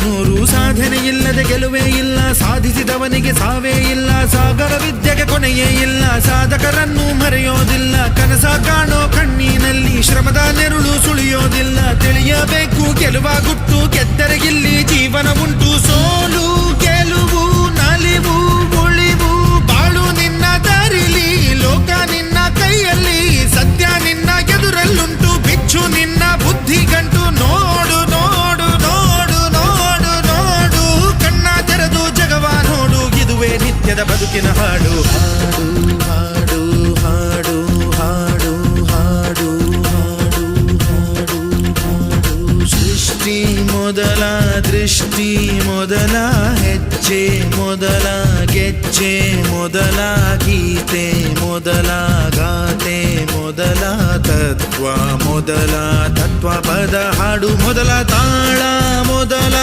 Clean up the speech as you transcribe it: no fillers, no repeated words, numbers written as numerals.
ನೂರು ಸಾಧನೆ ಇಲ್ಲದೆ ಗೆಲುವೇ ಇಲ್ಲ, ಸಾಧಿಸಿದವನಿಗೆ ಸಾವೇ ಇಲ್ಲ, ಸಾಗರ ವಿದ್ಯೆಗೆ ಕೊನೆಯೇ ಇಲ್ಲ, ಸಾಧಕರನ್ನು ಮರೆಯೋದಿಲ್ಲ, ಕನಸ ಕಾಣೋ ಕಣ್ಣಿನಲ್ಲಿ ಶ್ರಮದ ನೆರುಳು ಸುಳಿಯೋದಿಲ್ಲ, ತಿಳಿಯಬೇಕು ಗೆಲುವ ಗುಟ್ಟು, ಗೆದ್ದರೆ ಇಲ್ಲಿ ಜೀವನ ಉಂಟು, ಸೋಲು ಗೆಲುವು ನಲಿವು ಉಳಿವು ಬಾಳು ನಿನ್ನ ದಾರಿಲಿ, ಲೋಕ ನಿನ್ನ ಕೈಯಲ್ಲಿ, ಸತ್ಯ ನಿನ್ನ ಎದುರಲ್ಲುಂಟು, ಬಿಚ್ಚು ನಿನ್ನ ಬುದ್ಧಿ ಗಂಟು, ನೋಡು ನೋಡು ನೋಡು ನೋಡು ನೋಡು, ಕಣ್ಣ ತೆರೆದು ಜಗವ ನೋಡು, ಇದುವೇ ನಿತ್ಯದ ಬದುಕಿನ ಹಾಡು. ಹಾಡು ಹಾಡು ಹಾಡು ಹಾಡು ಹಾಡು ಹಾಡು ಹಾಡು ಸೃಷ್ಟಿ ಮೊದಲ ದೃಷ್ಟಿ ಮೊದಲ ಹೆಜ್ಜೆ ಮೊದಲ ಗೆಜ್ಜೆ ಮೊದಲ ಗೀತೆ ಮೊದಲ ಗಾತೆ ಮೊದಲ ತತ್ವ ಮೊದಲ ತತ್ವ ಪದ ಹಾಡು ಮೊದಲ ತಾಳ ಮೊದಲ